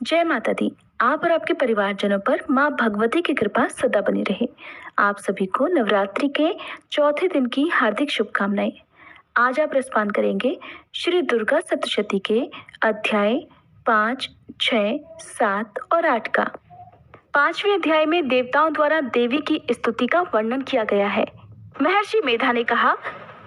जय माता दी। आप और आपके परिवारजनों पर माँ भगवती की कृपा सदा बनी रहे। आप सभी को नवरात्रि के चौथे दिन की हार्दिक शुभकामनाएं। आज आप रसपान करेंगे श्री दुर्गा सप्तशती के अध्याय 5, 6, 7 और 8 का। 5वें अध्याय में देवताओं द्वारा देवी की स्तुति का वर्णन किया गया है। महर्षि मेधा ने कहा,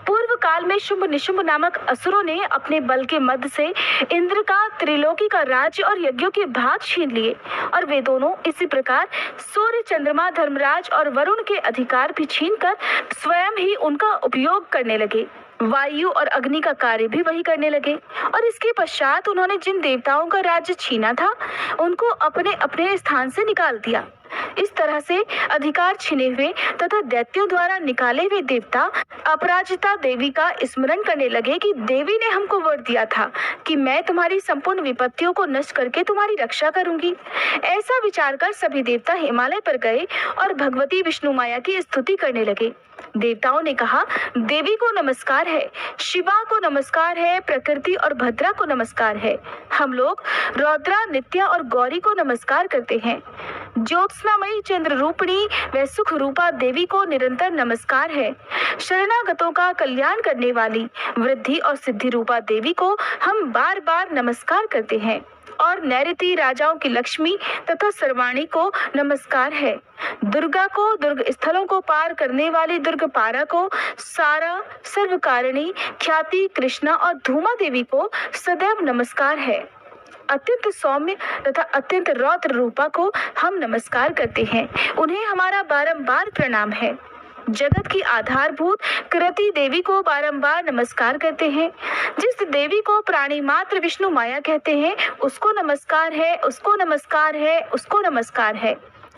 पूर्व काल में शुंभ निशुंभ नामक असुरों ने अपने बल के मद से इंद्र का त्रिलोकी का राज्य और यज्ञों के भाग छीन लिए और वे दोनों इसी प्रकार सूर्य, चंद्रमा, धर्मराज और वरुण के अधिकार भी छीनकर स्वयं ही उनका उपयोग करने लगे। वायु और अग्नि का कार्य भी वही करने लगे और इसके पश्चात उन्होंने जिन देवताओं का राज्य छीना था उनको अपने अपने स्थान से निकाल दिया। इस तरह से अधिकार छीने हुए तथा दैत्यों द्वारा निकाले हुए देवता अपराजिता देवी का स्मरण करने लगे कि देवी ने हमको वर दिया था कि मैं तुम्हारी संपूर्ण विपत्तियों को नष्ट करके तुम्हारी रक्षा करूंगी। ऐसा विचार कर सभी देवता हिमालय पर गए और भगवती विष्णु माया की स्तुति करने लगे। देवताओं ने कहा, देवी को नमस्कार है, शिवा को नमस्कार है, प्रकृति और भद्रा को नमस्कार है। हम लोग रौद्रा, नित्या और गौरी को नमस्कार करते हैं। ज्योत्सनामयी चंद्र रूपिणी व सुख रूपा देवी को निरंतर नमस्कार है। शरणागतों का कल्याण करने वाली वृद्धि और सिद्धि रूपा देवी को हम बार बार नमस्कार करते हैं। और नैऋति राजाओं की लक्ष्मी तथा सर्वाणी को नमस्कार है। दुर्गा को, दुर्ग स्थलों को पार करने वाली दुर्ग पारा को, सारा, सर्वकारिणी, ख्याति, कृष्णा और धूमा देवी को सदैव नमस्कार है। अत्यंत सौम्य तथा अत्यंत रौद्र रूपा को हम नमस्कार करते हैं। उन्हें हमारा बारंबार प्रणाम है। जगत की आधारभूत कृति देवी को बारंबार नमस्कार करते हैं। जिस देवी को प्राणी मात्र विष्णु माया कहते हैं उसको नमस्कार है, उसको नमस्कार है, उसको नमस्कार है।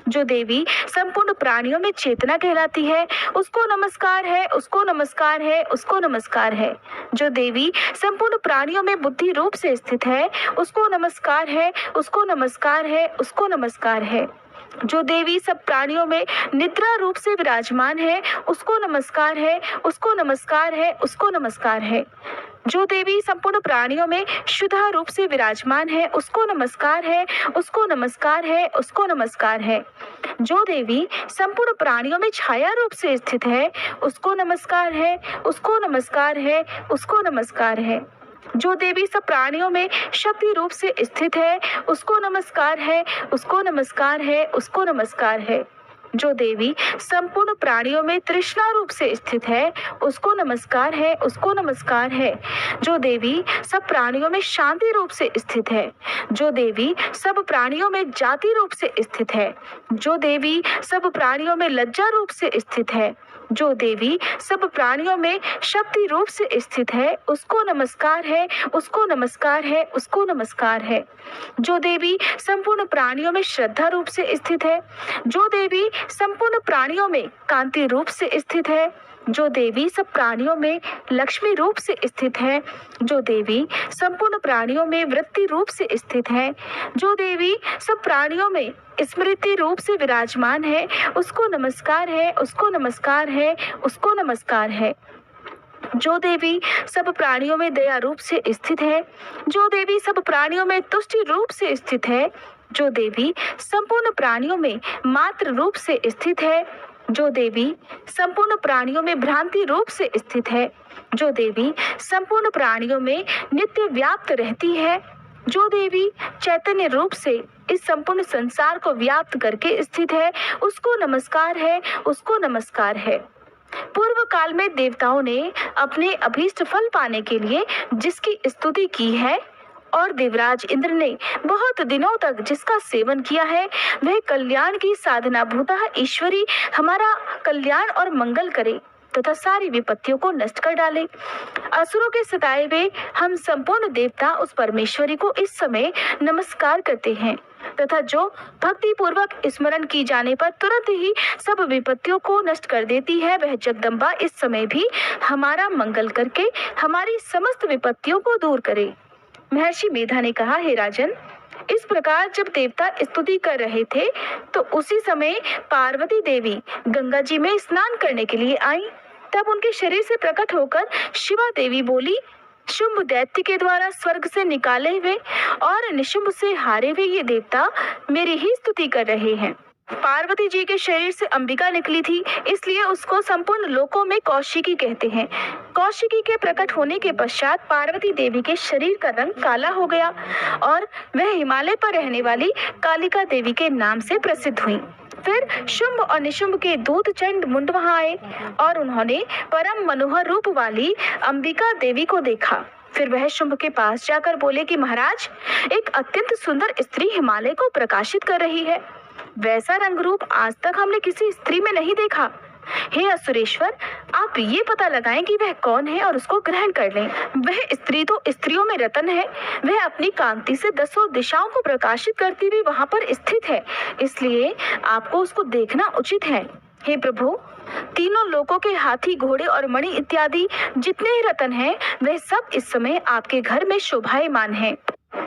जो देवी संपूर्ण प्राणियों में चेतना कहलाती है उसको नमस्कार है, उसको नमस्कार है, उसको नमस्कार है। जो देवी संपूर्ण प्राणियों में बुद्धि रूप से स्थित है उसको नमस्कार है, उसको नमस्कार है, उसको नमस्कार है। जो देवी सब प्राणियों में निद्रा रूप से विराजमान है उसको नमस्कार है, उसको नमस्कार है, उसको नमस्कार है। जो देवी संपूर्ण प्राणियों में शुद्धा रूप से विराजमान है उसको नमस्कार है, उसको नमस्कार है, उसको नमस्कार है। जो देवी संपूर्ण प्राणियों में छाया रूप से स्थित है उसको नमस्कार है, उसको नमस्कार है, उसको नमस्कार है। जो देवी सब प्राणियों में शक्ति रूप से स्थित है उसको नमस्कार है, उसको नमस्कार है, उसको नमस्कार है। जो देवी संपूर्ण प्राणियों में तृष्णा रूप से स्थित है उसको नमस्कार है, उसको नमस्कार है। जो देवी सब प्राणियों में शांति रूप से स्थित है, जो देवी सब प्राणियों में जाति रूप से स्थित है, जो देवी सब प्राणियों में लज्जा रूप से स्थित है, जो देवी सब प्राणियों में शक्ति रूप से स्थित है उसको नमस्कार है, उसको नमस्कार है, उसको नमस्कार है। जो देवी संपूर्ण प्राणियों में श्रद्धा रूप से स्थित है, जो देवी संपूर्ण प्राणियों में कांति रूप से स्थित है, जो देवी सब प्राणियों में लक्ष्मी रूप से स्थित है, जो देवी संपूर्ण प्राणियों में वृत्ति रूप से स्थित है, जो देवी सब प्राणियों में स्मृति रूप से विराजमान है उसको नमस्कार है, उसको नमस्कार है, उसको नमस्कार है। जो देवी सब प्राणियों में दया रूप से स्थित है, जो देवी सब प्राणियों में तुष्टि रूप से स्थित है, जो देवी संपूर्ण प्राणियों में मात्र रूप से स्थित है, जो देवी संपूर्ण प्राणियों में भ्रांति रूप से स्थित है, जो देवी संपूर्ण प्राणियों में नित्य व्याप्त रहती है, जो देवी चैतन्य रूप से इस संपूर्ण संसार को व्याप्त करके स्थित है उसको नमस्कार है, उसको नमस्कार है। पूर्व काल में देवताओं ने अपने अभीष्ट फल पाने के लिए जिसकी स्तुति की है और देवराज इंद्र ने बहुत दिनों तक जिसका सेवन किया है वह कल्याण की साधना भूतः ईश्वरी हमारा कल्याण और मंगल करे तथा सारी विपत्तियों को नष्ट कर डाले। असुरों के सताए हुए हम संपूर्ण देवता उस परमेश्वरी को इस समय नमस्कार करते हैं तथा जो भक्ति पूर्वक स्मरण की जाने पर तुरंत ही सब विपत्तियों को नष्ट कर देती है वह जगदम्बा इस समय भी हमारा मंगल करके हमारी समस्त विपत्तियों को दूर करे। महर्षि मेधा ने कहा, हे राजन, इस प्रकार जब देवता स्तुति कर रहे थे तो उसी समय पार्वती देवी गंगा जी में स्नान करने के लिए आई। तब उनके शरीर से प्रकट होकर शिवा देवी बोली, शुंभ दैत्य के द्वारा स्वर्ग से निकाले हुए और निशुंभ से हारे हुए ये देवता मेरी ही स्तुति कर रहे हैं। पार्वती जी के शरीर से अंबिका निकली थी, इसलिए उसको संपूर्ण लोकों में कौशिकी कहते हैं। कौशिकी के प्रकट होने के पश्चात पार्वती देवी के शरीर का रंग काला हो गया और वह हिमालय पर रहने वाली कालिका देवी के नाम से प्रसिद्ध हुई। फिर शुंभ और निशुंभ के दूत चंड मुंड वहां आए और उन्होंने परम मनोहर रूप वाली अंबिका देवी को देखा। फिर वह शुंभ के पास जाकर बोले कि महाराज, एक अत्यंत सुंदर स्त्री हिमालय को प्रकाशित कर रही है। वैसा रंग रूप आज तक हमने किसी स्त्री में नहीं देखा। हे असुरेश्वर, आप ये पता लगाएं कि वह कौन है और उसको ग्रहण कर लें। वह स्त्री तो स्त्रियों में रतन है। वह अपनी कांति से 10 दिशाओं को प्रकाशित करती हुई वहां पर स्थित है, इसलिए आपको उसको देखना उचित है। हे प्रभु, तीनों लोकों के हाथी, घोड़े और मणि इत्यादि जितने ही रतन हैं, वह सब इस समय आपके घर में शोभायमान हैं।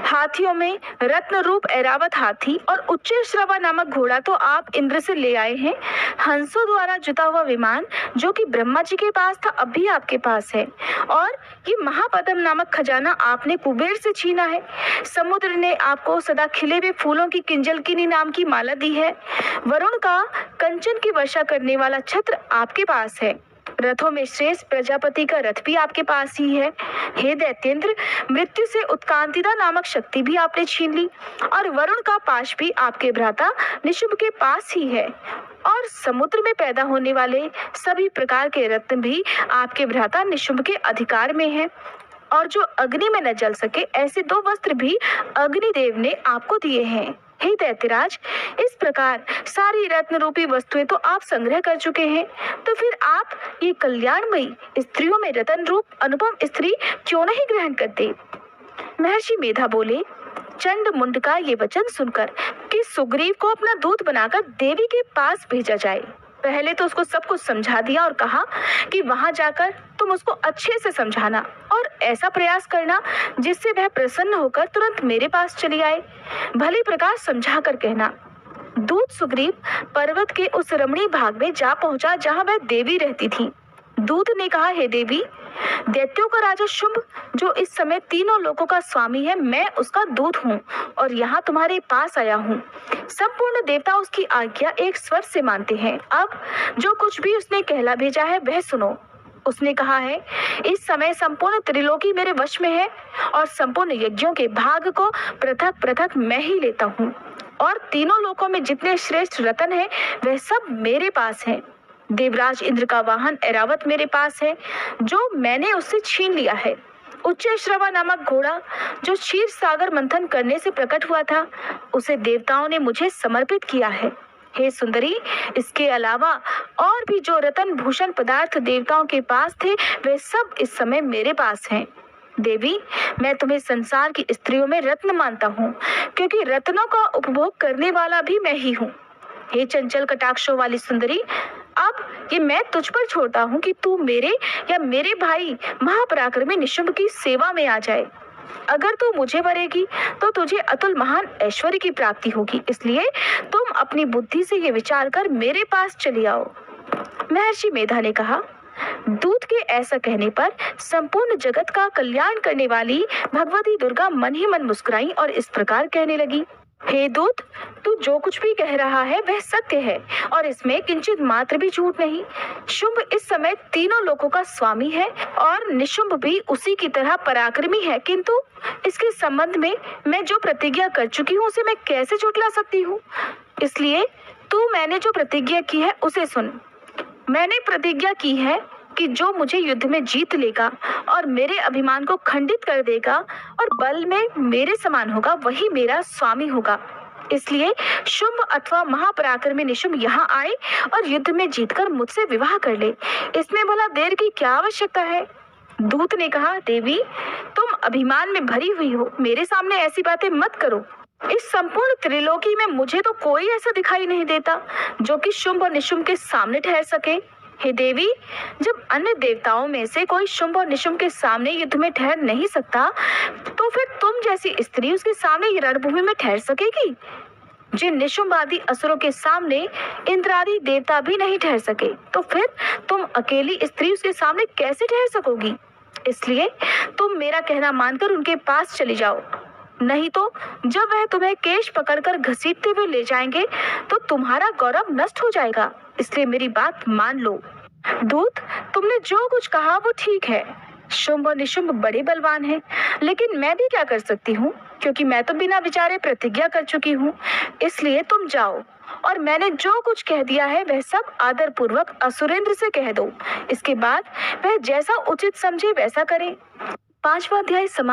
हाथियों में रत्न रूप ऐरावत हाथी और उच्च श्रवा नामक घोड़ा तो आप इंद्र से ले आए हैं। हंसों द्वारा जुता हुआ विमान जो कि ब्रह्मा जी के पास था, अब भी आपके पास है। और ये महापद्म नामक खजाना आपने कुबेर से छीना है। समुद्र ने आपको सदा खिले हुए फूलों की किंजलकिनी नाम की माला दी है। वरुण का कंचन की वर्षा करने वाला छत्र आपके पास है। रथों में श्रेष्ठ प्रजापति का रथ भी आपके पास ही है। हे दैत्येंद्र, मृत्यु से उत्कांतिदा नामक शक्ति भी आपने छीन ली और वरुण का पाश भी आपके भ्राता निशुंभ के पास ही है। और समुद्र में पैदा होने वाले सभी प्रकार के रत्न भी आपके भ्राता निशुंभ के अधिकार में हैं। और जो अग्नि में न जल सके ऐसे 2 वस्त्र भी अग्निदेव ने आपको दिए हैं। हे दैत्यराज, इस प्रकार सारी रत्न रूपी वस्तुएं तो आप संग्रह कर चुके हैं, तो फिर आप ये कल्याणमयी स्त्रियों में रतन रूप अनुपम स्त्री क्यों नहीं ग्रहण करते? महर्षि मेधा बोले, चंड मुंड का ये वचन सुनकर कि सुग्रीव को अपना दूत बनाकर देवी के पास भेजा जाए। पहले तो उसको सब कुछ समझा दिया और कहा कि वहां जाकर तुम उसको अच्छे से समझाना और ऐसा प्रयास करना जिससे वह प्रसन्न होकर तुरंत मेरे पास चली आए। भली प्रकार समझा कर कहना। दूत सुग्रीव पर्वत के उस रमणीय भाग में जा पहुंचा जहां वह देवी रहती थी। दूत ने कहा, हे देवी, दैत्यों का राजा शुंभ जो इस समय तीनों लोकों का स्वामी है, मैं उसका दूत हूँ और यहाँ तुम्हारे पास आया हूँ। संपूर्ण देवता उसकी आज्ञा एक स्वर से मानते हैं। अब जो कुछ भी उसने कहला भेजा है वह सुनो। उसने कहा है, इस समय संपूर्ण त्रिलोकी मेरे वश में है और संपूर्ण यज्ञों के भाग को पृथक पृथक मैं ही लेता हूँ और तीनों लोकों में जितने श्रेष्ठ रतन है वह सब मेरे पास है। देवराज इंद्र का वाहन ऐरावत मेरे पास है जो मैंने उससे छीन लिया है। उच्च श्रवा नामक घोड़ा जो क्षीर सागर मंथन करने से प्रकट हुआ था, उसे देवताओं ने मुझे समर्पित किया है। हे सुंदरी, इसके अलावा और भी जो रतन भूषण पदार्थ देवताओं के पास थे वे सब इस समय मेरे पास हैं। देवी, मैं तुम्हें संसार की स्त्रियों में रत्न मानता हूँ, क्योंकि रत्नों का उपभोग करने वाला भी मैं ही हूँ। हे चंचल कटाक्षों वाली सुंदरी, अब ये मैं तुझ पर छोड़ता हूँ कि तू मेरे या मेरे भाई महापराक्रमी निशुंभ की सेवा में आ जाए। अगर तू मुझे वरेगी तो तुझे अतुल महान ऐश्वर्य की प्राप्ति होगी, इसलिए तुम अपनी बुद्धि से ये विचार कर मेरे पास चली आओ। महर्षि मेधा ने कहा। दूत के ऐसा कहने पर संपूर्ण जगत का कल्याण करने वाली भगवती दुर्गा मन ही मन मुस्कुराई और इस प्रकार कहने लगी, हे दूत, तू जो कुछ भी कह रहा है वह सत्य है और इसमें किंचित मात्र भी झूठ नहीं। शुंभ इस समय तीनों लोकों का स्वामी है और निशुंभ भी उसी की तरह पराक्रमी है, किंतु इसके संबंध में मैं जो प्रतिज्ञा कर चुकी हूँ उसे मैं कैसे झुठला सकती हूँ? इसलिए तू मैंने जो प्रतिज्ञा की है उसे सुन। मैंने प्रतिज्ञा की है कि जो मुझे युद्ध में जीत लेगा और मेरे अभिमान को खंडित कर देगा और बल में मेरे समान होगा वही मेरा स्वामी होगा। इसलिए शुंभ अथवा महापराक्रमी निशुंभ यहाँ आए और युद्ध में जीतकर मुझसे विवाह कर ले। इसमें भला देर की क्या आवश्यकता है? दूत ने कहा, देवी, तुम अभिमान में भरी हुई हो, मेरे सामने ऐसी बातें मत करो। इस संपूर्ण त्रिलोकी में मुझे तो कोई ऐसा दिखाई नहीं देता जो कि शुंभ और निशुंभ के सामने ठहर सके। हे देवी, जब अन्य देवताओं में से कोई शुंभ और निशुंभ के सामने युद्ध में ठहर नहीं सकता, तो फिर तुम जैसी स्त्री उसके सामने ये रणभूमि में ठहर सकेगी? जिन निशुंभ आदि असुरों के सामने इंद्र आदि देवता भी नहीं ठहर सके, तो फिर तुम अकेली स्त्री उसके सामने कैसे ठहर सकोगी? इसलिए तुम मेरा कहना मानकर उनके पास चली जाओ, नहीं तो जब वह तुम्हें केश पकड़कर घसीटते हुए ले जाएंगे तो तुम्हारा गौरव नष्ट हो जाएगा। इसलिए मेरी बात मान लो। दूत, तुमने जो कुछ कहा वो ठीक है। शुंभ और निशुंभ बड़े बलवान हैं, लेकिन मैं भी क्या कर सकती हूँ, क्योंकि मैं तो बिना विचारे प्रतिज्ञा कर चुकी हूँ। इसलिए तुम जाओ और मैंने जो कुछ कह दिया है वह सब आदर पूर्वक असुरेंद्र से कह दो। इसके बाद वह जैसा उचित समझे वैसा करे। 5वां अध्याय समाप्त।